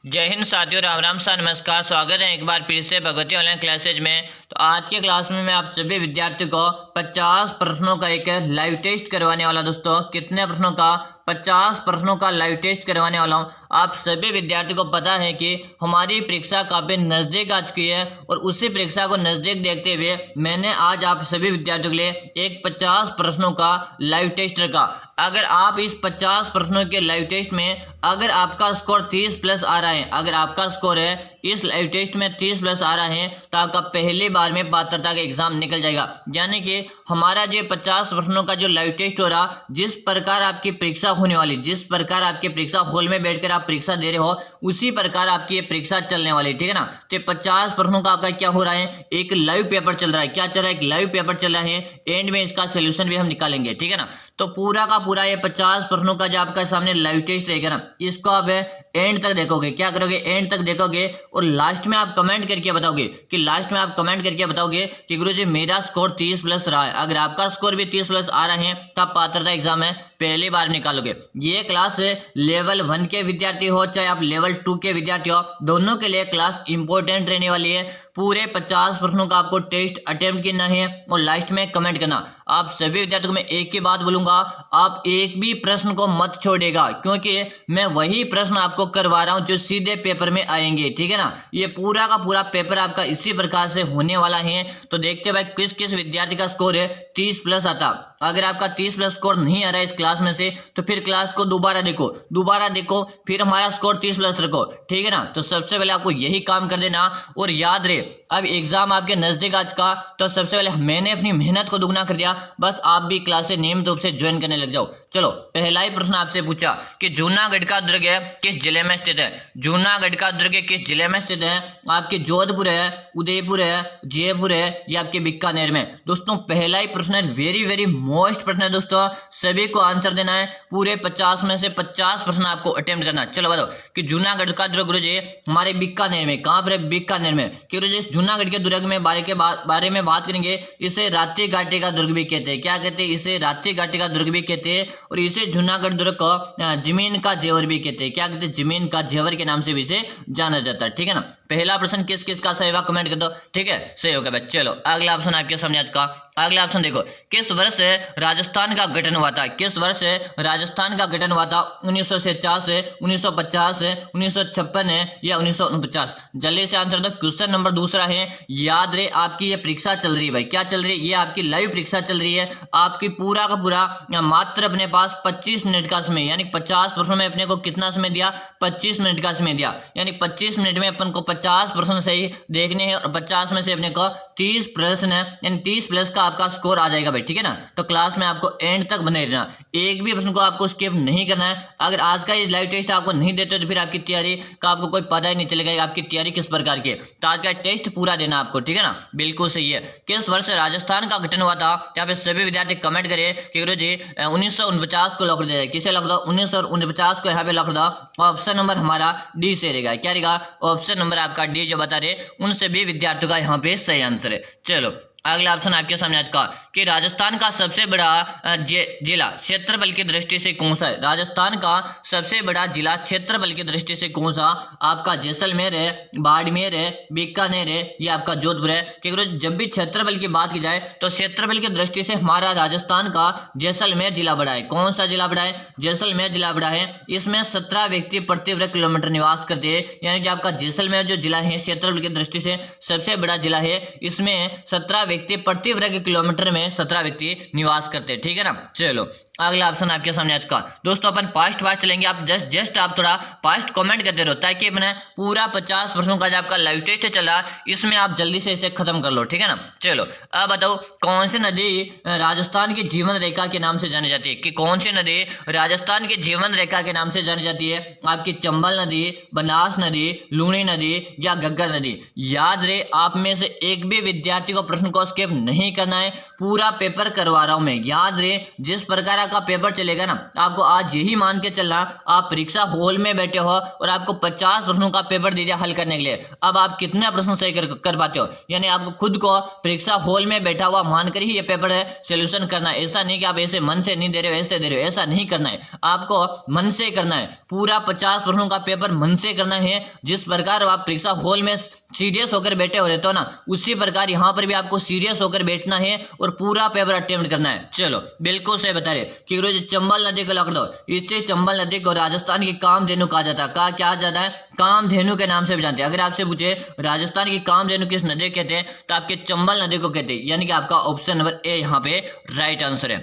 जय हिंद साथियों, राम राम सा नमस्कार। स्वागत है एक बार फिर से भगवती ऑनलाइन क्लासेज में। तो आज के क्लास में मैं आप सभी विद्यार्थियों को 50 प्रश्नों का एक लाइव टेस्ट करवाने वाला। दोस्तों कितने प्रश्नों का? 50 प्रश्नों का लाइव टेस्ट करवाने वाला हूं। आप सभी विद्यार्थियों को पता है कि हमारी परीक्षा काफी नजदीक आ चुकी है और उसी परीक्षा को नजदीक देखते हुए मैंने आज आप सभी विद्यार्थियों के लिए एक 50 प्रश्नों का लाइव टेस्ट रखा। अगर आप इस 50 प्रश्नों के लाइव टेस्ट में अगर आपका स्कोर 30 प्लस आ रहा है, अगर आपका स्कोर है इस लाइव टेस्ट में 30 प्लस आ रहा है तो आपका पहली बार में पात्रता का एग्जाम निकल जाएगा। यानी कि हमारा जो 50 प्रश्नों का जो लाइव टेस्ट हो रहा, जिस प्रकार आपकी परीक्षा होने वाली, जिस प्रकार आपके परीक्षा हॉल में बैठकर आप परीक्षा दे रहे हो उसी प्रकार आपकी ये परीक्षा चलने वाली, ठीक है ना। तो 50 प्रश्नों का आपका क्या हो रहा है, एक लाइव पेपर चल रहा है। क्या चल रहा है? एक लाइव पेपर चल रहा है। एंड में इसका सोल्यूशन भी हम निकालेंगे, ठीक है ना। तो पूरा का पूरा ये 50 प्रश्नों का जो आपका सामने लाइव टेस्ट रहेगा ना, इसको आप एंड तक देखोगे। क्या करोगे? एंड तक देखोगे और लास्ट में आप कमेंट करके बताओगे कि लास्ट में आप कमेंट करके बताओगे कि गुरुजी मेरा स्कोर 30 प्लस रहा है। अगर आपका स्कोर भी 30 प्लस आ रहा है तब पात्रता एग्जाम है पहली बार निकालोगे। ये क्लास लेवल 1 के विद्यार्थी हो चाहे आप लेवल 2 के विद्यार्थी हो, दोनों के लिए क्लास इंपॉर्टेंट रहने वाली है। पूरे 50 प्रश्नों का आपको टेस्ट अटेम्प्ट करना है और लास्ट में कमेंट करना। आप सभी विद्यार्थियों को मैं एक ही बात बोलूंगा, आप एक भी प्रश्न को मत छोड़ेगा, क्योंकि मैं वही प्रश्न आपको करवा रहा हूं जो सीधे पेपर में आएंगे, ठीक है ना। ये पूरा का पूरा पेपर आपका इसी प्रकार से होने वाला है। तो देखते भाई किस किस विद्यार्थी का स्कोर है 30 प्लस आता। अगर आपका 30 प्लस स्कोर नहीं आ रहा है इस क्लास में से तो फिर क्लास को दोबारा देखो, फिर हमारा स्कोर 30 प्लस रखो, ठीक है ना। तो सबसे पहले आपको यही काम कर देना और याद रहे अब एग्जाम आपके नजदीक आज का, तो सबसे पहले मैंने अपनी मेहनत को दुगना कर दिया, बस आप भी क्लासे नियमित रूप से ज्वाइन करने लग जाओ। चलो पहला ही प्रश्न आपसे पूछा कि जूनागढ़ का दुर्ग किस जिले में स्थित है। जूनागढ़ का दुर्ग किस जिले में स्थित है? आपके जोधपुर है, उदयपुर है, जयपुर है या आपके बीकानेर में। दोस्तों पहला ही प्रश्न है, वेरी वेरी मोस्ट प्रश्न है दोस्तों, सभी को आंसर देना है। पूरे 50 में से 50 प्रश्न आपको अटेम्प्ट करना। चलो बताओ कि जूनागढ़ का दुर्ग गुरुजी हमारे बीकानेर में। कहां पर है? बीकानेर में। कि गुरुजी जूनागढ़ के दुर्ग में बारे में बात करेंगे। इसे रात्रि घाटी का दुर्ग भी कहते हैं। क्या कहते हैं? इसे रात्रि घाटी का दुर्ग भी कहते हैं और इसे जूनागढ़ दुर्ग को जमीन का जेवर भी कहते हैं। क्या कहते हैं? जमीन का जेवर के नाम से भी इसे जाना जाता है, ठीक है ना। पहला प्रश्न किस किस का सही होगा कमेंट कर दो, ठीक है। सही होगा भाई। चलो अगला ऑप्शन आपके सामने आज का। अगला ऑप्शन देखो, किस वर्ष राजस्थान का गठन हुआ था? किस वर्ष राजस्थान का गठन हुआ था? 1949 है, 1950 है, 1956 है या 1949? जल्दी से आंसर दो। क्वेश्चन नंबर दूसरा है, याद रहे आपकी ये परीक्षा चल रही है भाई। क्या चल रही है? ये आपकी लाइव परीक्षा चल रही है। आपकी पूरा का पूरा मात्र अपने पास 25 मिनट का समय, यानी 50 प्रश्नों में अपने को कितना समय दिया? 25 मिनट का समय दिया। यानी 25 मिनट में अपन को 50 प्रश्न सही देखने हैं और 50 में से अपने को 30 प्रश्न है, यानी 30 प्लस का आपका स्कोर आ जाएगा भाई, ठीक है ना। तो क्लास में आपको एंड तक बने रहना, एक भी प्रश्न को आपको स्किप नहीं करना है। अगर आज का ये लाइव टेस्ट आपको नहीं देते तो फिर आपकी तैयारी का आपको कोई पता ही नहीं चलेगा आपकी तैयारी किस प्रकार की है। तो आज का टेस्ट पूरा देना आपको, ठीक है ना। बिल्कुल सही है। किस वर्ष राजस्थान का गठन हुआ था? यहाँ पे सभी विद्यार्थी कमेंट करिए कि गुरुजी 1949 को लॉक दे। किसे लॉक दो? 1949 को यहाँ पे लॉक दो। ऑप्शन नंबर हमारा डी से रहेगा। क्या रहेगा? ऑप्शन नंबर आपका डी जो बता रहे उन सभी विद्यार्थियों का यहाँ पे सही आंसर है। चलो अगला ऑप्शन आपके सामने आज का कि राजस्थान का सबसे बड़ा जिला क्षेत्रफल की दृष्टि से कौन सा है? राजस्थान का सबसे बड़ा जिला क्षेत्रफल की दृष्टि से कौन सा? आपका जैसलमेर है, बाड़मेर है, बीकानेर है या आपका जोधपुर है। क्योंकि जब भी क्षेत्रफल की बात की जाए तो क्षेत्रफल की दृष्टि से हमारा राजस्थान का जैसलमेर जिला बड़ा है। कौन सा जिला बड़ा है? जैसलमेर जिला बड़ा है। इसमें 17 व्यक्ति प्रति वर्ग किलोमीटर निवास करते हैं। यानी कि आपका जैसलमेर जो जिला है क्षेत्रफल की दृष्टि से सबसे बड़ा जिला है। इसमें 17 व्यक्ति प्रति वर्ग किलोमीटर में 17 व्यक्ति निवास करते हैं, ठीक है ना। चलो अगला ऑप्शन आपके सामने आज का। दोस्तों अपन फास्ट चलेंगे, आप जस्ट आप थोड़ा फास्ट कमेंट करते रहो ताकि मैंने पूरा 50 प्रश्नों का जो आपका लाइव टेस्ट चल रहा इसमें आप जल्दी से इसे खत्म कर लो, ठीक है ना। चलो अब बताओ कौन सी नदी राजस्थान की जीवन रेखा के नाम से जानी जाती है? कि कौन सी नदी राजस्थान की जीवन रेखा के नाम से जानी जाती है? आपकी चंबल नदी, बनास नदी, लूणी नदी या घग्गर नदी? याद रहे आप में से एक भी विद्यार्थी को प्रश्न को को स्किप नहीं करना है, पूरा पेपर करवा रहा हूं मैं। याद रहे, जिस प्रकार का पेपर चलेगा ना, आपको आज यही मान के चलना, आप परीक्षा हॉल में बैठे हो और आपको 50 प्रश्नों का पेपर दे दिया हल करने के लिए, अब आप कितने प्रश्न सही कर पाते हो। यानी आपको खुद को परीक्षा हॉल में बैठा हुआ मानकर ही ये पेपर है सोल्यूशन करना है। ऐसा नहीं कि आप ऐसे मन से नहीं दे रहे हो, ऐसे दे रहे हो, ऐसा नहीं करना है। आपको मन से करना है, पूरा 50 प्रश्नों का पेपर मन से करना है। जिस प्रकार आप परीक्षा हॉल में सीरियस होकर बैठे हो रहते हो ना, उसी प्रकार यहाँ पर भी आपको सीरियस होकर बैठना है और पूरा पेपर अटेम्प्ट करना है। चलो बिल्कुल सही बता रहे कि रोज चंबल नदी को लॉक दो। इससे चंबल नदी को राजस्थान की कामधेनु कहा जाता है। क्या जाता है? कामधेनु के नाम से भी जानते हैं। अगर आपसे पूछे राजस्थान की कामधेनु किस नदी कहते हैं, तो आपके चंबल नदी को कहते हैं। यानी कि आपका ऑप्शन नंबर ए यहाँ पे राइट आंसर है।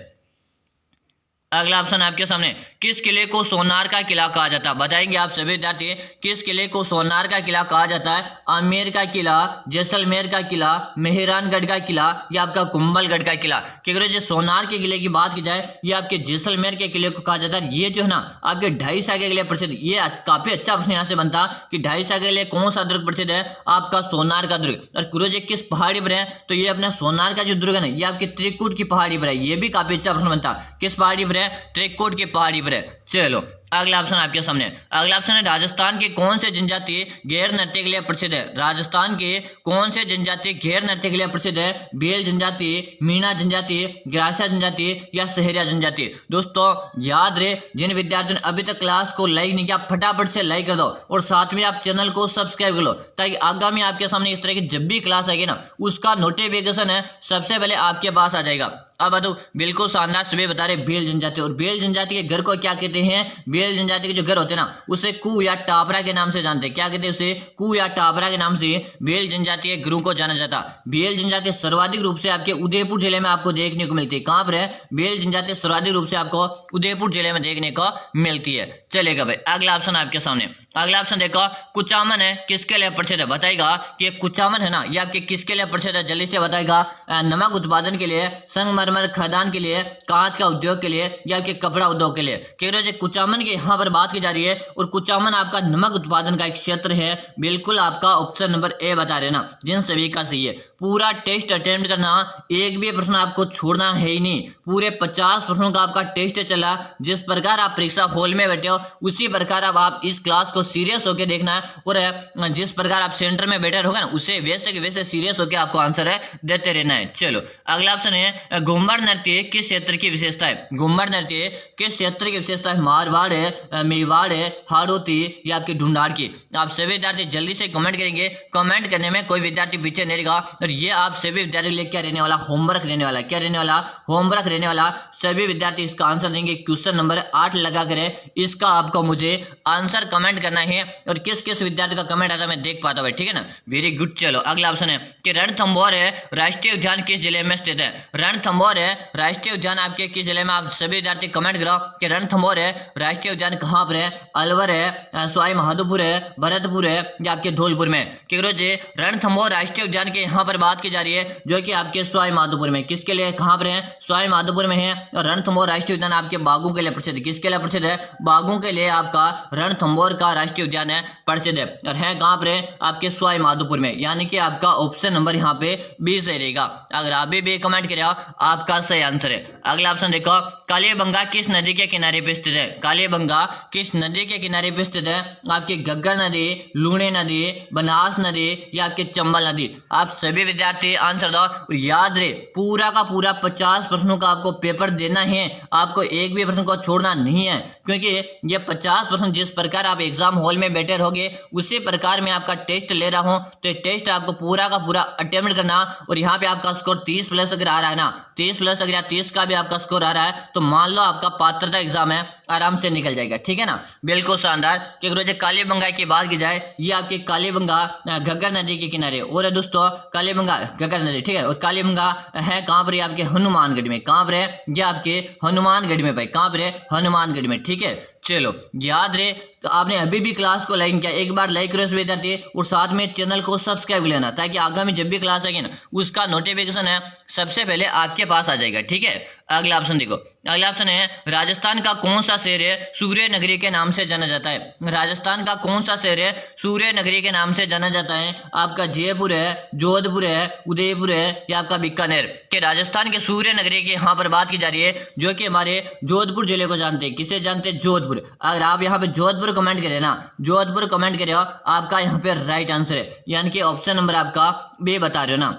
अगला ऑप्शन आपके सामने, किस किले को सोनार का किला कहा जाता है? बताएंगे आप सभी विद्यार्थी, किस किले को सोनार का किला कहा जाता है? आमेर का किला, जैसलमेर का किला, मेहरानगढ़ का किला या आपका कुंभलगढ़ का किला? क्योंकि जो सोनार के किले की बात की जाए, ये आपके जैसलमेर के किले को कहा जाता है। ये जो है ना आपके 250 के लिए प्रसिद्ध, ये काफी अच्छा प्रश्न यहाँ से बनता कि 250 के लिए कौन सा दुर्ग प्रसिद्ध है? आपका सोनार का दुर्ग। और कुरोजे किस पहाड़ी पर है? तो ये अपना सोनार का जो दुर्ग है ना, ये आपके त्रिकुट की पहाड़ी पर है। ये भी काफी अच्छा प्रश्न बनता, किस पहाड़ी पर है? त्रिकुट की पहाड़ी पर है। चलो अगला ऑप्शन आपके सामने, अगला ऑप्शन है, राजस्थान के कौन से जनजाति गैर नृत्य के लिए प्रसिद्ध है? राजस्थान के कौन से जनजाति गैर नृत्य के लिए प्रसिद्ध है? बेल जनजाति, मीणा जनजाति, ग्रासा जनजाति या सहरिया जनजाति? दोस्तों याद रहे, जिन विद्यार्थियों ने अभी तक क्लास को लाइक नहीं किया, फटाफट से लाइक कर दो और साथ में आप चैनल को सब्सक्राइब कर लो, ताकि आगामी आपके सामने इस तरह की जब भी क्लास आएगी ना, उसका नोटिफिकेशन है सबसे पहले आपके पास आ जाएगा। अब बताओ, बिल्कुल शानदार सभी बता रहे बेल जनजाति। और बेल जनजाति के घर को क्या कहते हैं? बेल जनजाति के जो घर होते हैं ना, उसे कू या टापरा के नाम से जानते हैं। क्या कहते हैं उसे? कू या टापरा के नाम से बेल जनजाति के गुरु को जाना जाता। बेल जनजाति सर्वाधिक रूप से आपके उदयपुर जिले में आपको देखने को मिलती है। कहां पर है? बेल जनजाति सर्वाधिक रूप से आपको उदयपुर जिले में देखने को मिलती है। चलेगा भाई, अगला ऑप्शन आपके सामने, अगला ऑप्शन देखो, कुचामन है किसके लिए प्रसिद्ध है? बताएगा कि कुचामन है ना, ये आपके किसके लिए प्रसिद्ध है? जल्दी से बताएगा। नमक उत्पादन के लिए, संगमरमर खदान के लिए, कांच का उद्योग के लिए या आपके कपड़ा उद्योग के लिए? क्योंकि कुचामन की यहाँ पर बात की जा रही है और कुचामन आपका नमक उत्पादन का एक क्षेत्र है। बिल्कुल आपका ऑप्शन नंबर ए बता रहे ना, जिन सभी का सही है। पूरा टेस्ट अटेम्प्ट करना, एक भी प्रश्न आपको छोड़ना है ही नहीं। पूरे 50 प्रश्नों का आपका टेस्ट चला। जिस प्रकार आप परीक्षा हॉल में बैठे हो, उसी प्रकार अब आप इस क्लास को सीरियस होकर देखना है और जिस प्रकार आप सेंटर में बैठे रहोगे ना, उससे वैसे के वैसे सीरियस होकर आपको आंसर है देते रहना है। चलो अगला ऑप्शन है, घूमर नृत्य किस क्षेत्र की विशेषता है? घूमर नृत्य किस क्षेत्र की विशेषता है? मारवाड़ है, मेवाड़ है, हाड़ौती या आपकी ढूंढाड़ की? आप सभी विद्यार्थी जल्दी से कमेंट करेंगे। कमेंट करने में कोई विद्यार्थी पीछे नहीं रहेगा। और ये आप सभी विद्यार्थी के लिए क्या रहने वाला? होमवर्क रहने वाला। क्या रहने वाला? होमवर्क रहने वाला। सभी विद्यार्थी इसका आंसर देंगे। क्वेश्चन नंबर 8 लगा करें, इसका आपको मुझे आंसर कमेंट करना है और किस किस विद्यार्थी का कमेंट आता है मैं देख पाता हूं, ठीक है ना? Very good. चलो अगला ऑप्शन है कि रणथंभौर है राष्ट्रीय उद्यान किस जिले में स्थित है? रणथंभौर है राष्ट्रीय उद्यान आपके किस जिले में? आप सभी विद्यार्थी कमेंट करो कि रणथंभौर है राष्ट्रीय उद्यान कहां पर है? अलवर है, सवाई माधोपुर है, भरतपुर है या आपके धौलपुर में? क्योंकि रणथंभौर राष्ट्रीय उद्यान के यहाँ पर बात की जा रही है, जो कि आपके सवाई माधोपुर में। किसके लिए? कहां पर है? सवाई माधोपुर में है। और रणथंभौर राष्ट्रीय उद्यान आपके बाघों के लिए प्रसिद्ध है। किसके लिए प्रसिद्ध है? बाघों के लिए आपका रणथंभौर का राष्ट्रीय उद्यान है प्रसिद्ध है। और है कहां पर है? आपके सवाई माधोपुर में। यानी कि आपका ऑप्शन नंबर यहाँ पे बी सही रहेगा। अगर आप भी कमेंट करें, आपका सही आंसर है। अगला ऑप्शन देखो, कालीबंगा किस नदी के किनारे पे स्थित है? कालीबंगा किस नदी के किनारे पे स्थित है? आपकी घग्गर नदी, लूणी नदी, बनास नदी या आपके चंबल नदी? आप सभी विद्यार्थी आंसर दो। और याद रहे, पूरा का पूरा 50 प्रश्नों का आपको पेपर देना है। आपको एक भी प्रश्न को छोड़ना नहीं है, क्योंकि ये 50 प्रश्न जिस प्रकार आप एग्जाम हॉल में बैठे रहोगे, उसी प्रकार मैं आपका टेस्ट ले रहा हूं। तो टेस्ट आपको पूरा का पूरा अटेम्प्ट करना। और यहाँ पे आपका स्कोर 30 प्लस अगर आ रहा है ना, 30 प्लस अगर 30 का भी आपका स्कोर आ रहा है, तो मान लो आपका पात्रता एग्जाम है, आराम से निकल जाएगा, ठीक है ना? बिल्कुल शानदार। क्योंकि कालीबंगा की बात की जाए, ये आपके कालीबंगा घग्गर नदी के किनारे। और है दोस्तों कालीबंगा घग्गर नदी, ठीक है? और कालीबंगा है कहाँ पर? आपके हनुमानगढ़ में। कहाँ पर है? ये आपके हनुमानगढ़ में भाई। कहाँ पर है? हनुमानगढ़ में, ठीक है? चलो याद रहे, तो आपने अभी भी क्लास को लाइक किया, एक बार लाइक करो इस विद्यार्थी, और साथ में चैनल को सब्सक्राइब लेना, ताकि आगामी जब भी क्लास आएगी ना, उसका नोटिफिकेशन है सबसे पहले आपके पास आ जाएगा, ठीक है? अगला ऑप्शन देखो, अगला ऑप्शन है राजस्थान का कौन सा शहर है सूर्य नगरी के नाम से जाना जाता है। राजस्थान का कौन सा शहर है सूर्य नगरी के नाम से जाना जाता है? आपका जयपुर है, जोधपुर है, उदयपुर है या आपका बीकानेर। कि राजस्थान के सूर्य नगरी की यहाँ पर बात की जा रही है, जो कि हमारे जोधपुर जिले को जानते हैं। किसे जानते हैं? जोधपुर। अगर आप यहाँ पे जोधपुर कमेंट करें ना, जोधपुर कमेंट करें, आपका यहाँ पे राइट आंसर है, यानी कि ऑप्शन नंबर आपका बी बता रहे हो ना,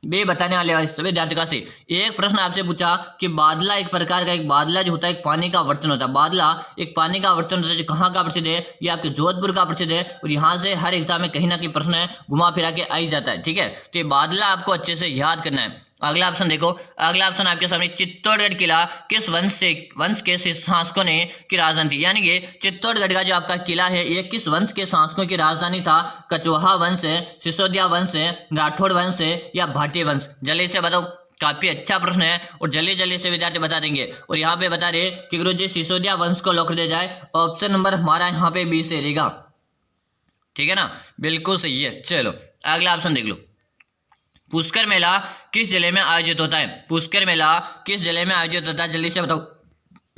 बे बताने वाले सभी विद्यार्थियों से। एक प्रश्न आपसे पूछा कि बादला एक प्रकार का, एक बादला जो होता है एक पानी का बर्तन होता है। बादला एक पानी का बर्तन होता है, जो कहाँ का प्रसिद्ध है? ये आपके जोधपुर का प्रसिद्ध है। और यहाँ से हर एग्जाम में कहीं ना कहीं प्रश्न है घुमा फिरा के आ ही जाता है, ठीक है। तो ये बादला आपको अच्छे से याद करना है। अगला ऑप्शन देखो, अगला ऑप्शन आपके सामने, चित्तौड़गढ़ किला किस वंश के शासकों ने की राजधानी थी? यानी कि चित्तौड़गढ़ का जो आपका किला है ये किस वंश के शासकों की राजधानी था? कछवाहा वंश है, सिसोदिया वंश है, राठौड़ वंश है या भाटी वंश? जल्दी से बताओ, काफी अच्छा प्रश्न है और जल्दी जल्दी से विद्यार्थी बता देंगे। और यहाँ पे बता रहे कि गुरुजी सिसोदिया वंश को लॉक कर दिया जाए। ऑप्शन नंबर हमारा यहाँ पे बी से रहेगा, ठीक है ना, बिल्कुल सही है। चलो अगला ऑप्शन देख लो, पुष्कर मेला किस जिले में आयोजित होता है? पुष्कर मेला किस जिले में आयोजित होता है? जल्दी से बताओ,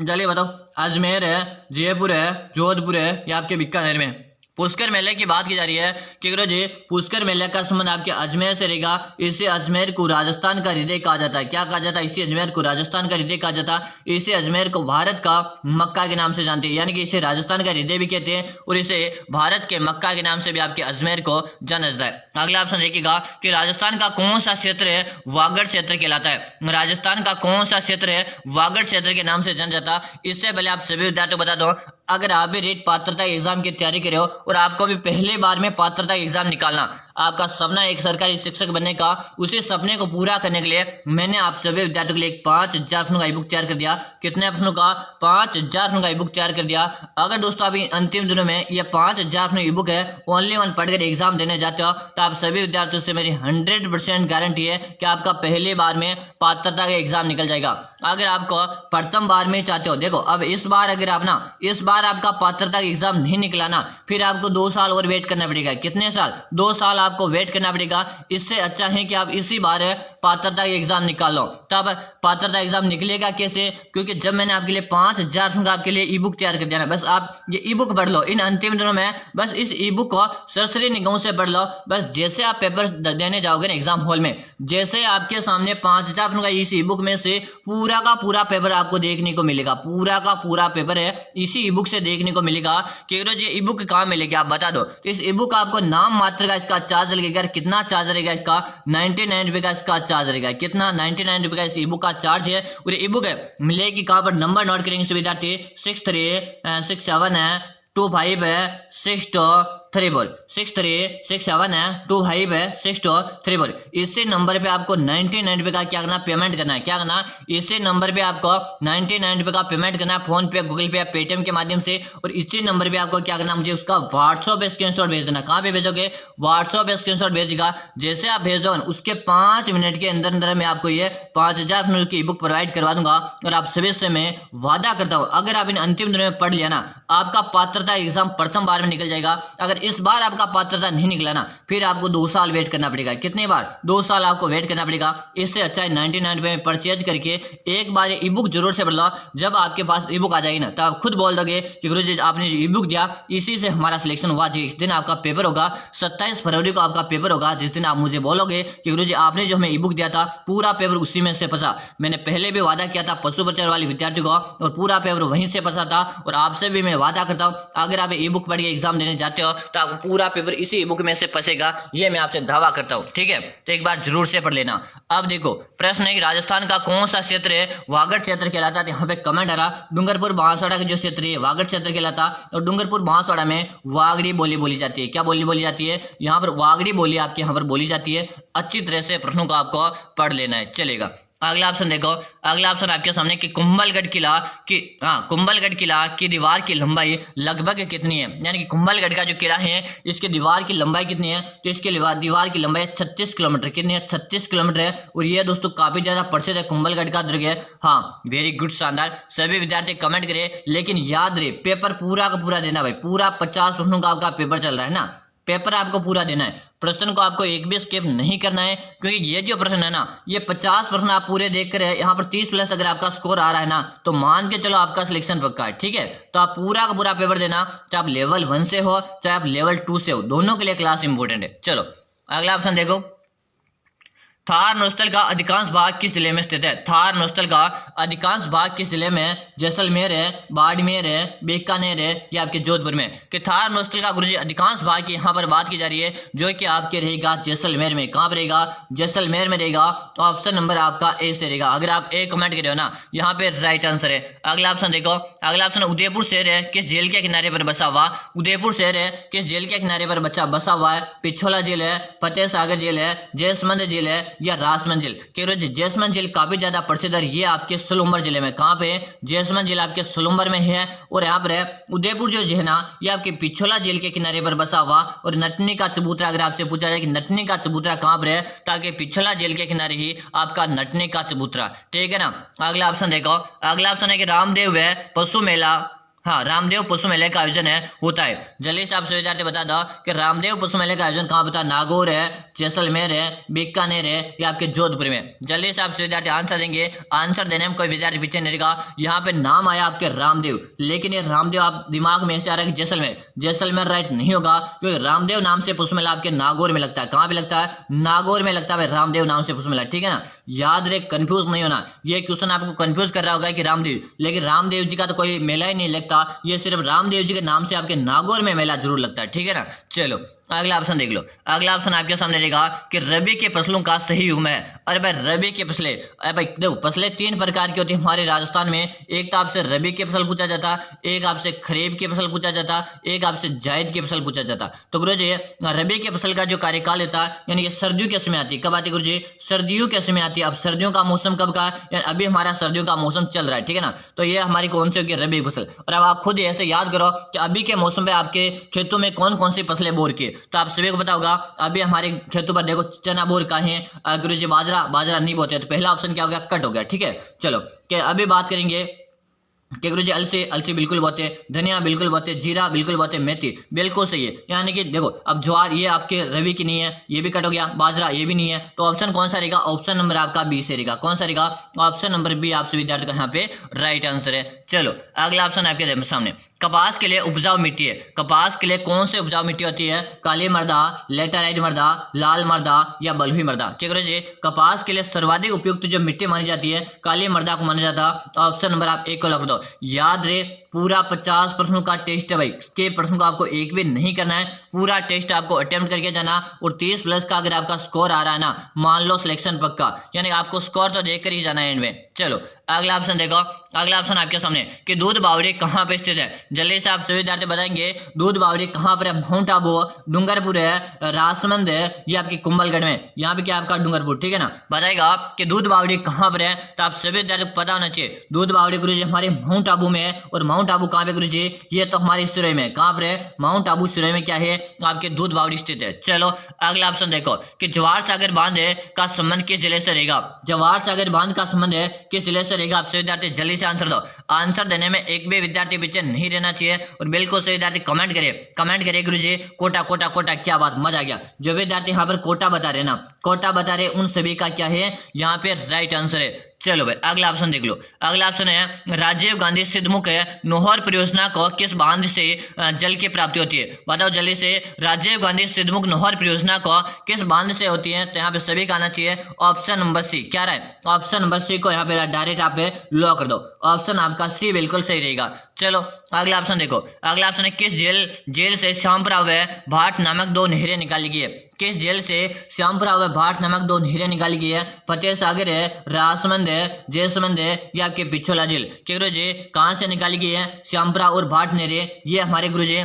जल्दी बताओ। अजमेर है, जयपुर है, जोधपुर है या आपके बीकानेर में? पुष्कर मेले की बात की जा रही है कि गुरुजी पुष्कर मेले का संबंध आपके अजमेर से रहेगा। इसे अजमेर को राजस्थान का हृदय कहा जाता है। क्या कहा जाता है? इसे अजमेर को राजस्थान का हृदय कहा जाता है। इसे अजमेर को भारत का मक्का के नाम से जानते हैं, यानी कि इसे राजस्थान का हृदय भी कहते हैं और इसे भारत के मक्का के नाम से भी आपके अजमेर को जाना जाता है। अगला ऑप्शन देखिएगा कि राजस्थान का कौन सा क्षेत्र है वागड़ क्षेत्र कहलाता है? राजस्थान का कौन सा क्षेत्र है वागड़ क्षेत्र के नाम से जाना जाता है? इससे पहले आप सभी विद्यार्थियों को बता दो, अगर आप भी रीट पात्रता एग्जाम की तैयारी कर रहे हो और आपको भी पहले बार में पात्रता एग्जाम निकालना, आपका सपना एक सरकारी शिक्षक बनने का, उसी सपने को पूरा करने के लिए मैंने आप सभी विद्यार्थियों के लिए 5000 प्रश्नों का ई बुक तैयार कर दिया। कितने प्रश्नों का? 5000 प्रश्नों का ई बुक तैयार कर दिया। अगर दोस्तों अभी अंतिम दिनों में ये 5000 प्रश्नों ई बुक है ओनली वन पढ़कर एग्जाम देने जाते हो, तो आप सभी विद्यार्थियों से मेरी 100% गारंटी है कि आपका पहली बार में पात्रता का एग्जाम निकल जाएगा। अगर आपको प्रथम बार में चाहते हो, देखो अब इस बार अगर आप ना, इस बार आपका पात्रता का एग्जाम नहीं निकला ना, फिर आपको 2 साल और वेट करना पड़ेगा। कितने साल? 2 साल आपको वेट करना पड़ेगा। इससे अच्छा है कि आप इसी बार पात्रता का एग्जाम निकाल लो। तब पात्रता एग्जाम निकलेगा कैसे? क्योंकि जब मैंने आपके लिए 5000 का आपके लिए ई बुक तैयार कर दिया ना, बस आप ये ई बुक पढ़ लो इन अंतिम दिनों में। बस इस ई बुक को सरसरी निगाहों से पढ़ लो। बस जैसे आप पेपर देने जाओगे ना एग्जाम हॉल में, जैसे आपके सामने 5000 का इस ई बुक में से पूरा का पूरा पेपर आपको देखने को मिलेगा। पूरा का पूरा पेपर है इसी ई बुक से देखने को मिलेगा। कि रोज ये ई बुक कहाँ मिलेगी आप बता दो। तो इस ई बुक का आपको नाम मात्र का इसका चार्ज लगेगा। कितना चार्ज रहेगा इसका? 99 रुपये का इसका चार्ज रहेगा। कितना? 99 रुपये का इस ई बुक का चार्ज है। और ई बुक है मिलेगी कहाँ पर? नंबर नोट करेंगे विद्यार्थी, 6367 है, 25 है, 623 6367 है, 25 है, 623। इसी नंबर पे आपको 99 रुपये का क्या करना? पेमेंट करना है। क्या करना? इसी नंबर पे आपको 99 रुपये का पेमेंट करना है, फोन पे, गूगल पे या पेटीएम के माध्यम से। और इसी नंबर पे आपको क्या करना? मुझे उसका व्हाट्सएप पे स्क्रीनशॉट भेज देना। कहाँ पे भेजोगे? व्हाट्सएप पे स्क्रीनशॉट भेजेगा। जैसे आप भेज दो उसके 5 मिनट के अंदर अंदर मैं आपको ये 5000 की बुक प्रोवाइड करवा दूंगा। और आप सभी से मैं वादा करता हूँ, अगर आप इन अंतिम दिनों में पढ़ लिया ना, आपका पात्रता एग्जाम प्रथम बार में निकल जाएगा। अगर इस बार आपका पात्रता नहीं निकला ना, फिर आपको 2 साल वेट करना पड़ेगा। कितने बार? 2 साल आपको वेट करना पड़ेगा। इससे अच्छा है 99 रुपये में परचेज करके एक बार ई बुक जरूर से पढ़ लो। जब आपके पास ई बुक आ जाएगी ना, तब आप खुद बोल दोगे कि गुरुजी आपने जो ई बुक दिया इसी से हमारा सिलेक्शन हुआ। जिस दिन आपका पेपर होगा 27 फरवरी को आपका पेपर होगा, जिस दिन आप मुझे बोलोगे कि गुरुजी आपने जो हमें ई बुक दिया था पूरा पेपर उसी में से फंसा। मैंने पहले भी वादा किया था पशु प्रचार वाले विद्यार्थी को, और पूरा पेपर वहीं से फंसा था। और आपसे भी मैं वादा करता हूँ, अगर आप ई बुक पढ़ के एग्जाम देने जाते हो तो आपको पूरा पेपर इसी ई बुक में से फंसेगा। ये मैं आपसे दावा करता हूँ, ठीक है। तो एक बार जरूर से पढ़ लेना। अब देखो प्रश्न है कि राजस्थान का कौन सा क्षेत्र है वागड़ क्षेत्र कहलाता है? यहाँ पे कमेंट आ रहा, डूंगरपुर बांसवाड़ा का जो क्षेत्र है वागड़ क्षेत्र कहलाता। और डूंगरपुर बांसवाड़ा में वागड़ी बोली बोली जाती है। क्या बोली जाती है? यहाँ पर वागड़ी बोली आपके यहाँ पर बोली जाती है। अच्छी तरह से प्रश्नों को आपको पढ़ लेना है। चलेगा अगला ऑप्शन देखो, अगला ऑप्शन आपके सामने कि कुंभलगढ़ किला की दीवार की लंबाई लगभग कितनी है? यानी कि कुंभलगढ़ का जो किला है इसकी दीवार की लंबाई कितनी है? तो इसके दीवार की लंबाई 36 किलोमीटर। कितनी है? 36 किलोमीटर है। और ये दोस्तों काफी ज्यादा प्रसिद्ध है कुंभलगढ़ का दुर्ग है। हाँ, वेरी गुड, शानदार। सभी विद्यार्थी कमेंट करें, लेकिन याद रहे पेपर पूरा का पूरा देना भाई। पूरा 50 प्रश्नों का आपका पेपर चल रहा है ना, पेपर आपको पूरा देना है। प्रश्न को आपको एक भी स्किप नहीं करना है, क्योंकि ये जो प्रश्न है ना, ये 50 प्रश्न आप पूरे देख कर यहाँ पर 30 प्लस अगर आपका स्कोर आ रहा है ना, तो मान के चलो आपका सिलेक्शन पक्का है। ठीक है, तो आप पूरा का पूरा पेपर देना, चाहे आप लेवल 1 से हो चाहे आप लेवल 2 से हो, दोनों के लिए क्लास इंपॉर्टेंट है। चलो अगला ऑप्शन देखो, थार नोस्टल का अधिकांश भाग किस जिले में स्थित है? थार नोस्टल का अधिकांश भाग किस जिले में? जैसलमेर है, बाड़मेर है, बीकानेर है या आपके जोधपुर में? कि थार नोस्टल का गुरुजी अधिकांश भाग की यहाँ पर बात की जा रही है, जो कि आपके रहेगा जैसलमेर में। कहाँ पर रहेगा? जैसलमेर में रहेगा। ऑप्शन नंबर आपका ए से रहेगा। अगर आप ए कमेंट कर रहे हो ना, यहाँ पे राइट आंसर है। अगला ऑप्शन देखो, अगला ऑप्शन उदयपुर शहर है किस जेल के किनारे पर बसा हुआ? उदयपुर शहर है किस जेल के किनारे पर बसा हुआ है? पिछोला जेल है, फतेह सागर जेल है, जैसमंद जेल है या राजमंद जेल? क्योंकि जैसमंद जेल काफी ज्यादा प्रसिद्ध है, ये आपके सोलुम्बर जिले में। कहाँ पे? जैसमंद जेल आपके सोलुम्बर में है। और यहाँ पर है उदयपुर जो है ना, ये आपके पिछोला जेल के किनारे पर बसा हुआ। और नटनी का चबूतरा, अगर आपसे पूछा जाए कि नटनी का चबूतरा कहाँ पर है, ताकि पिछोला जेल के किनारे ही आपका नटनी का चबूतरा। ठीक है ना। अगला ऑप्शन देखो, अगला ऑप्शन है कि रामदेव है पशु मेला, हाँ रामदेव पशु मेले का आयोजन होता है। जल्दी से आपसे विद्यार्थी बता दो कि रामदेव पशु मेले का आयोजन कहाँ होता है? नागौर है, जैसलमेर है, बीकानेर है या आपके जोधपुर में? जल्दी से आपसे विद्यार्थी आंसर देंगे। आंसर देने में कोई विद्यार्थी पीछे नहीं रहेगा। यहाँ पे नाम आया आपके रामदेव, लेकिन ये रामदेव आप दिमाग में ऐसे आ रहा है कि जैसलमेर, जैसलमेर राइट नहीं होगा, क्योंकि रामदेव नाम से पशु मेला आपके नागौर में लगता है। कहाँ पे लगता है? नागौर में लगता है रामदेव नाम से पशु मेला। ठीक है ना, याद रहे, कंफ्यूज नहीं होना। ये क्वेश्चन आपको कंफ्यूज कर रहा होगा कि रामदेव, लेकिन रामदेव जी का तो कोई मेला ही नहीं लगता, ये सिर्फ रामदेव जी के नाम से आपके नागौर में मेला जरूर लगता है। ठीक है ना। चलो अगला ऑप्शन देख लो। अगला ऑप्शन आपके सामने रहेगा कि रबी के फसलों का सही उम्र है। अरे भाई रबी के फसलें, अरे भाई देखो फसलें 3 प्रकार की होती है हमारे राजस्थान में। एक तो आपसे रबी की फसल पूछा जाता, एक आपसे खरीफ की फसल पूछा जाता, एक आपसे जायद की फसल पूछा जाता। तो गुरुजी रबी की फसल का जो कार्यकाल होता है, यानी कि सर्दियों के समय आती है। कब आती है गुरुजी? सर्दियों के समय आती है। अब सर्दियों का मौसम कब का है? अभी हमारा सर्दियों का मौसम चल रहा है। ठीक है ना। तो ये हमारी कौन सी होगी? रबी फसल। और अब आप खुद ऐसे याद करो कि अभी के मौसम में आपके खेतों में कौन कौन सी फसलें बोर की, तो आप सभी को पता होगा। अभी हमारे खेतों पर देखो चना बोर का है, गुरुजी बाजरा नहीं बोते, तो पहला ऑप्शन क्या हो गया? कट हो गया। ठीक है। चलो कि अभी बात करेंगे कि गुरुजी अलसी बिल्कुल बोते, धनिया बिल्कुल बोते, जीरा बिल्कुल बोते, मेथी बिल्कुल सही है। यानी कि देखो अब ज्वार ये आपके रवि की नहीं है, ये भी कट हो गया। बाजरा ये भी नहीं है, तो ऑप्शन कौन सा रहेगा? ऑप्शन नंबर आपका बी से रहेगा। कौन सा रहेगा? ऑप्शन नंबर बी आपसे विद्यार्थी का यहाँ पे राइट आंसर है। चलो अगला ऑप्शन आपके सामने, कपास के लिए उपजाऊ मिट्टी है। कपास के लिए कौन से उपजाऊ मिट्टी होती है? काली मृदा, लेटराइट मृदा, लाल मृदा या बलुई मृदा? क्या गुरुजी कपास के लिए सर्वाधिक उपयुक्त जो मिट्टी मानी जाती है, काली मृदा को माना जाता है। ऑप्शन नंबर आप एक को लगा दो। याद रहे पूरा 50 प्रश्नों का टेस्ट है भाई, के प्रश्न को आपको एक भी नहीं करना है, पूरा टेस्ट आपको अटेम्प्ट करके जाना। और 30 प्लस का अगर आपका स्कोर आ रहा है ना, मान लो सिलेक्शन पक्का, यानी आपको स्कोर तो देख कर ही जाना है एंड में। चलो अगला ऑप्शन देखो, अगला ऑप्शन आपके सामने कि दूध बावड़ी कहाँ पे स्थित है। जल्दी से आप सभी विद्यार्थी बताएंगे दूध बावड़ी कहाँ पर है? माउंट आबू, डूंगरपुर है, राजसमंद है या आपकी कुंभलगढ़ में? यहाँ पे क्या आपका डूंगरपुर। ठीक है ना। बताएगा कि दूध बावड़ी कहाँ पर है, तो आप सभी विद्यार्थी को पता होना चाहिए। दूध बावड़ी गुरुजी हमारे माउंट आबू में है। और माउंट आबू कहाँ पे गुरुजी? ये तो हमारे सिरोही में। कहाँ पर है? माउंट आबू सिरोही में क्या है? आपके दूध बावड़ी स्थित है। चलो अगला ऑप्शन देखो कि जवाहर सागर बांध का संबंध किस जिले से रहेगा। जवाहर सागर बांध का संबंध है किस जिले से रहेगा? आपसे विद्यार्थी जल्दी से आंसर दो। आंसर देने में एक भी विद्यार्थी पीछे नहीं रहना चाहिए। और बिल्कुल से विद्यार्थी कमेंट करे गुरुजी कोटा कोटा कोटा, क्या बात, मजा आ गया। जो विद्यार्थी यहाँ पर कोटा बता रहे ना, कोटा बता रहे, उन सभी का क्या है यहाँ पे राइट आंसर है। चलो भाई अगला ऑप्शन देख लो। अगला ऑप्शन है राजीव गांधी सिद्धमुख नौहर परियोजना को किस बांध से जल की प्राप्ति होती है? बताओ जल्दी से। राजीव गांधी सिद्धमुख नौहर परियोजना को किस बांध से होती है? तो यहाँ पे सभी का आना चाहिए ऑप्शन नंबर सी। क्या रहा है? ऑप्शन नंबर सी को यहाँ पे डायरेक्ट आप लॉक कर दो। ऑप्शन आपका सी बिल्कुल सही रहेगा। चलो अगला ऑप्शन देखो। अगला ऑप्शन है किस जेल से श्यामप्रभ भाट नामक 2 नहरें निकाली गई है? किस जेल से श्यामप्रभ भाट नामक 2 नहरें निकाली गई है? फतेह सागर है, राजसमंद है, जैसमंद है या आपके पिछोला जेल? क्या गुरुजी कहाँ से निकाली गई है श्यामप्रभ और भाट नहरें? ये हमारे गुरुजी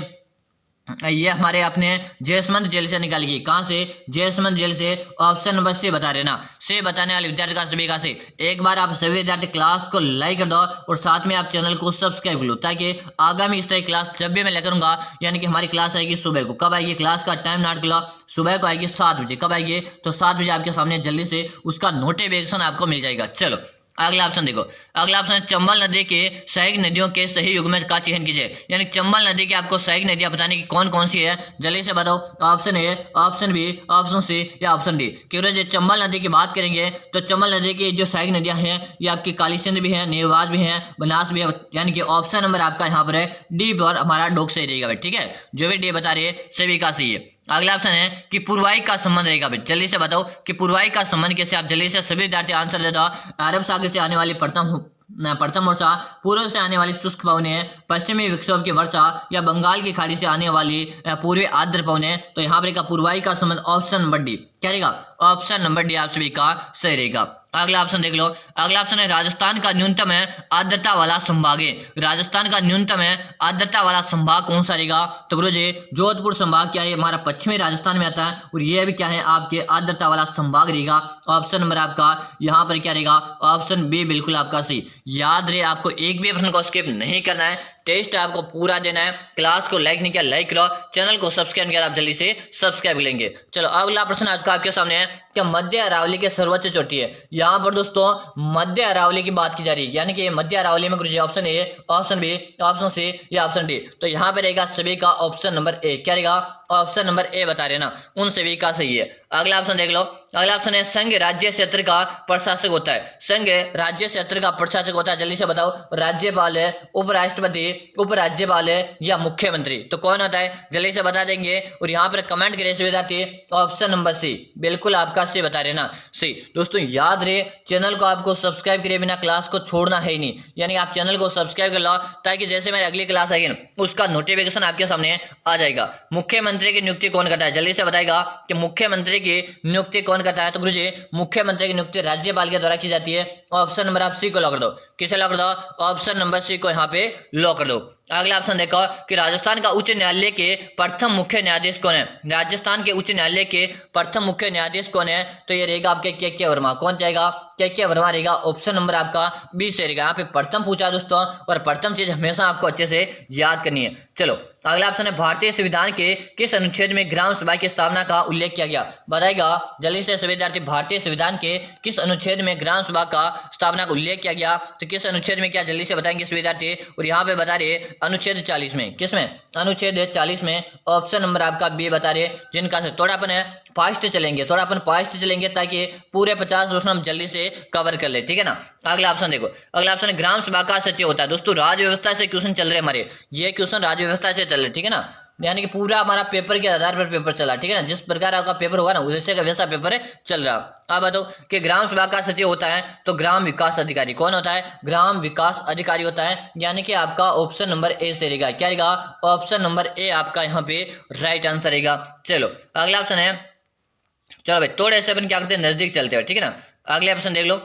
ये हमारे अपने जैसमंद जेल से निकाली गई। कहाँ से? जैसमंद जेल से। ऑप्शन नंबर सी बता रहे ना, से बताने वाले विद्यार्थी का सभी का से। एक बार आप सभी विद्यार्थी क्लास को लाइक कर दो और साथ में आप चैनल को सब्सक्राइब कर लो, ताकि आगामी इस तरह की क्लास जब भी मैं लेकर आऊंगा, यानी कि हमारी क्लास आएगी सुबह को। कब आएगी क्लास का टाइम नोट कर लो, सुबह को आएगी 7 बजे। कब आएगी? तो 7 बजे आपके सामने जल्दी से उसका नोटिफिकेशन आपको मिल जाएगा। चलो अगला ऑप्शन देखो, अगला ऑप्शन है चंबल नदी के सहायक नदियों के सही युग्म का चयन कीजिए। यानी चंबल नदी की आपको सहायक नदियां बताने की कौन कौन सी है, जल्दी से बताओ। Option A, option B, option C या ऑप्शन डी। क्योंकि जो चंबल नदी की बात करेंगे तो चंबल नदी की जो सहायक नदियां हैं ये आपकी काली सिंध भी है, नेवाज भी है, बनास भी है। यानी कि ऑप्शन नंबर आपका यहाँ पर है डी पर हमारा डॉग सही रहेगा भाई। ठीक है, जो भी डी बता रही है सभी का सही है। अगला ऑप्शन है कि पूर्वाई का संबंध रहेगा भाई। जल्दी से बताओ कि पूर्वाई का संबंध कैसे, आप जल्दी से सभी विद्यार्थी आंसर दे दो। अरब सागर से आने वाली प्रथम वर्षा, पूर्व से आने वाली शुष्क पवनें, पश्चिमी विक्षोभ की वर्षा या बंगाल की खाड़ी से आने वाली पूर्वी आर्द्र पवनें। तो यहाँ पर पूर्वाई का संबंध ऑप्शन नंबर डी क्या रहेगा, ऑप्शन नंबर डी आप सभी का सही रहेगा। अगला ऑप्शन देख लो, अगला ऑप्शन है राजस्थान का न्यूनतम है आर्द्रता वाला संभाग है। राजस्थान का न्यूनतम है आर्द्रता वाला संभाग कौन सा रहेगा, तो गुरु जी जोधपुर संभाग क्या है, हमारा पश्चिमी राजस्थान में आता है और ये भी क्या है आपके आर्द्रता वाला संभाग रहेगा। ऑप्शन नंबर आपका यहाँ पर क्या रहेगा, ऑप्शन बी बिल्कुल आपका सही। याद रहे आपको एक भी प्रश्न को स्किप नहीं करना है, टेस्ट आपको पूरा देना है। क्लास को लाइक नहीं किया लाइक करो, चैनल को सब्सक्राइब किया आप जल्दी से सब्सक्राइब लेंगे। चलो अगला प्रश्न आज का आपके सामने है कि मध्य अरावली के सर्वोच्च चोटी है। यहाँ पर दोस्तों मध्य अरावली की बात की जा रही है, यानी कि मध्य अरावली में Guruji option A, option B, option C या ऑप्शन डी। तो यहाँ पे रहेगा सभी का ऑप्शन नंबर ए क्या रहेगा, ऑप्शन नंबर ए बता रहे ना, उन सभी का सही है। अगला ऑप्शन देख लो, अगला ऑप्शन है संघ राज्य क्षेत्र का प्रशासक होता है। संघ राज्य क्षेत्र का प्रशासक होता है, जल्दी से बताओ। राज्यपाल है, उपराष्ट्रपति, उपराज्यपाल है या मुख्यमंत्री, तो कौन होता है जल्दी से बता देंगे। और यहाँ पर कमेंट करिए सभी विद्यार्थी, ऑप्शन नंबर सी बिल्कुल आपका सी बता रहे ना, सी। दोस्तों याद रहे चैनल को आपको सब्सक्राइब करिए बिना क्लास को छोड़ना है ही नहीं, यानी आप चैनल को सब्सक्राइब कर लो ताकि जैसे मेरी अगली क्लास आएगी ना उसका नोटिफिकेशन आपके सामने आ जाएगा। मुख्यमंत्री की नियुक्ति कौन करता है, जल्दी से बताएगा कि मुख्यमंत्री की नियुक्ति कौन करता है। तो गुरुजी मुख्यमंत्री की नियुक्ति राज्यपाल के द्वारा की जाती है। ऑप्शन नंबर आप सी को लॉक कर दो, किसे लॉक कर दो, ऑप्शन नंबर सी को यहाँ पे लॉक कर दो। अगला ऑप्शन देखो कि राजस्थान का उच्च न्यायालय के प्रथम मुख्य न्यायाधीश कौन है। राजस्थान के उच्च न्यायालय के प्रथम मुख्य न्यायाधीश कौन है, तो ये रहेगा आपके के वर्मा। कौन जाएगा, के वर्मा रहेगा। ऑप्शन नंबर आपका बी से रहेगा। यहाँ पे प्रथम पूछा दोस्तों, और प्रथम चीज हमेशा आपको अच्छे से याद करनी है। चलो अगला ऑप्शन है भारतीय संविधान के किस अनुच्छेद में ग्राम सभा की स्थापना का उल्लेख किया गया, बताएगा जल्दी से सभी विद्यार्थी। भारतीय संविधान के किस अनुच्छेद में ग्राम सभा का स्थापना का उल्लेख किया गया, तो किस अनुच्छेद में क्या, जल्दी से बताएंगे सभी विद्यार्थी। और यहाँ पे बता रहे अनुच्छेद 40 में, किसमें, अनुच्छेद 40 में। ऑप्शन नंबर आपका बी बता रहे, जिनका से थोड़ा अपन है फास्ट चलेंगे, थोड़ा अपन फास्ट चलेंगे ताकि पूरे 50 प्रश्न हम जल्दी से कवर कर ले, ठीक है ना। अगला ऑप्शन देखो, अगला ऑप्शन ग्राम सभा का सचिव होता है। दोस्तों राज्य व्यवस्था से क्वेश्चन चल रहे हमारे, ये क्वेश्चन राज्य व्यवस्था से चल रहे, ठीक है ना। यानी कि पूरा हमारा पेपर के आधार पर पेपर चला, ठीक है ना। जिस प्रकार आपका पेपर होगा ना वैसे का वैसा पेपर चल रहा। अब बताओ कि ग्राम सभा का सचिव होता है तो ग्राम विकास अधिकारी कौन होता है, ग्राम विकास अधिकारी होता है। यानी कि आपका ऑप्शन नंबर ए से रहेगा, क्या रहेगा, ऑप्शन नंबर ए आपका यहाँ पे राइट आंसर रहेगा। चलो अगला ऑप्शन है, चलो भाई थोड़े से अपन क्या करते हैं नजदीक चलते हैं, ठीक है ना। अगले ऑप्शन देख लो,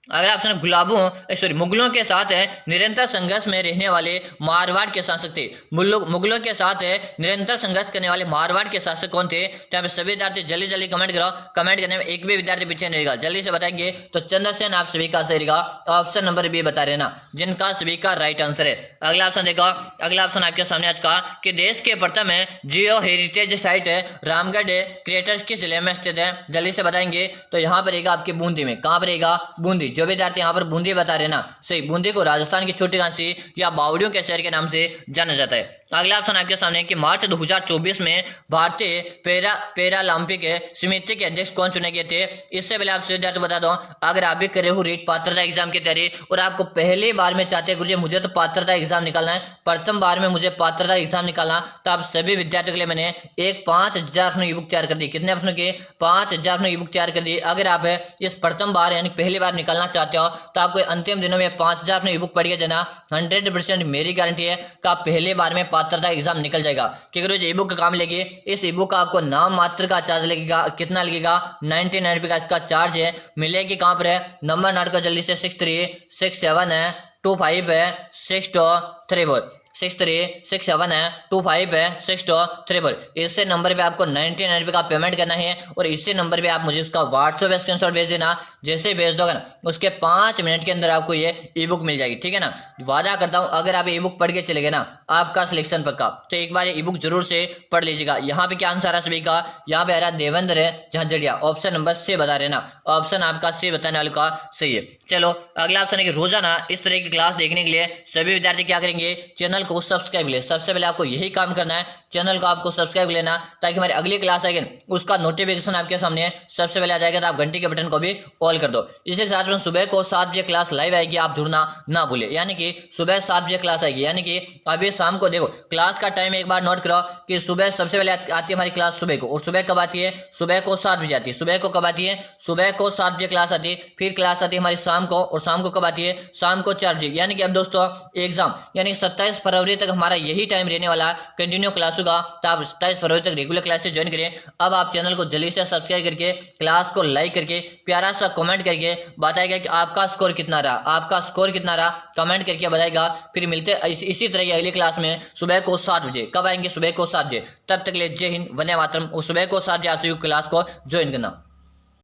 अगला ऑप्शन मुगलों के साथ है निरंतर संघर्ष में रहने वाले मारवाड़ के शासक थे। मुगलों के साथ है निरंतर संघर्ष करने वाले मारवाड़ के शासक कौन थे। तो यहाँ पे सभी विद्यार्थी जल्दी जल्दी कमेंट करो, कमेंट करने में एक भी विद्यार्थी पीछे नहीं रहेगा, जल्दी से बताएंगे। तो चंद्रसेन आप सभी का सही रहेगा, ऑप्शन नंबर बी बता रहे ना, जिनका सभी का राइट आंसर है। अगला ऑप्शन देखो, अगला ऑप्शन आपके सामने आज का कि देश के प्रथम है जियो हेरिटेज साइट है रामगढ़ क्रिएटर्स किस जिले में स्थित है, जल्दी से बताएंगे। तो यहाँ पर रहेगा आपके बूंदी में, कहाँ पर रहेगा, बूंदी। जो विद्यार्थी यहाँ पर बूंदी बता रहे ना सही, बूंदी को राजस्थान की छोटी काशी या बावड़ियों के शहर के नाम से जाना जाता है। अगला ऑप्शन आपके सामने कि मार्च 2024 में भारतीय पैरालंपिक समिति के अध्यक्ष कौन चुने गए थे। इससे पहले आपसे विद्यार्थी बता दो, अगर आप भी करे हो रीट पात्रता एग्जाम की तैयारी और आपको पहली बार में चाहते हैं गुरुजी मुझे तो पात्रता एग्जाम निकालना है, प्रथम बार में मुझे पात्रता एग्जाम निकालना, तो आप सभी विद्यार्थियों के लिए मैंने एक 5000 प्रश्नों की बुक तैयार कर दी। कितने प्रश्नों की, 5000 प्रश्नों की बुक तैयार कर दी। अगर आप इस प्रथम बार यानी पहली बार निकालना चाहते हो तो आपको अंतिम दिनों में 5000 प्रश्नों की बुक पढ़ के देना। 100% मेरी गारंटी है कि आप पहले बार में पात्रता एग्जाम निकल जाएगा। क्योंकि जो ई बुक का काम लेगी, इस ई बुक का आपको नाम मात्र का चार्ज लगेगा, कितना लगेगा, 99 रुपये का इसका चार्ज है। मिलेगी कहाँ पर है, नंबर नोट को जल्दी से 6367 है 25 है 6234, 6367 है 25 है 6234। इससे नंबर पे आपको 99 रुपये का पेमेंट करना है और इसी नंबर पे आप मुझे उसका व्हाट्सएप स्क्रीनशॉट भेज देना। जैसे भेज दोगे ना उसके 5 मिनट के अंदर आपको ये ई बुक मिल जाएगी, ठीक है ना। वादा करता हूँ अगर आप ई बुक पढ़ के चले गए ना आपका सिलेक्शन पक्का। तो एक बार ये ई बुक जरूर से पढ़ लीजिएगा। यहाँ पे क्या आंसर आ रहा सभी का, यहाँ पे आ रहा देवेंद्र झांझड़िया, ऑप्शन नंबर सी बता रहे ना, ऑप्शन आपका सी बताने वाले का सही है। चलो अगला ऑप्शन है कि रोजाना इस तरह की क्लास देखने के लिए सभी विद्यार्थी क्या करेंगे, चैनल को सब्सक्राइब ले। सबसे पहले आपको यही काम करना है, चैनल को आपको सब्सक्राइब लेना, ताकि हमारी अगली क्लास आएगी उसका नोटिफिकेशन आपके सामने सबसे पहले आ जाएगा। तो आप घंटी के बटन को भी ऑल कर दो। इसी के साथ में सुबह को 7 बजे क्लास लाइव आएगी, आप जुड़ना ना भूले। यानी कि सुबह 7 बजे क्लास आएगी, यानी कि अभी शाम को देखो क्लास का टाइम एक बार नोट करो कि सुबह सबसे पहले आती है हमारी क्लास सुबह को। और सुबह कब आती है, सुबह को 7 बजे आती है। सुबह को कब आती है, सुबह को 7 बजे क्लास आती है। फिर क्लास आती है हमारी शाम को, और शाम को कब आती है, शाम को 4 बजे। यानी कि अब दोस्तों एग्जाम यानी 27 फरवरी तक हमारा यही टाइम रहने वाला है कंटिन्यू क्लास होगा। तो आप 27 फरवरी तक रेगुलर क्लासेस ज्वाइन करें। अब आप चैनल को जल्दी से सब्सक्राइब करके क्लास को लाइक करके प्यारा सा कमेंट करके बताएगा कि आपका स्कोर कितना रहा, आपका स्कोर कितना रहा, कमेंट करके बताएगा। फिर मिलते इसी तरह की अगली क्लास में सुबह को 7 बजे। कब आएंगे, सुबह को 7 बजे। तब तक ले जय हिंद, वंदे मातरम। और सुबह को 7 बजे आप सभी क्लास को ज्वाइन करना।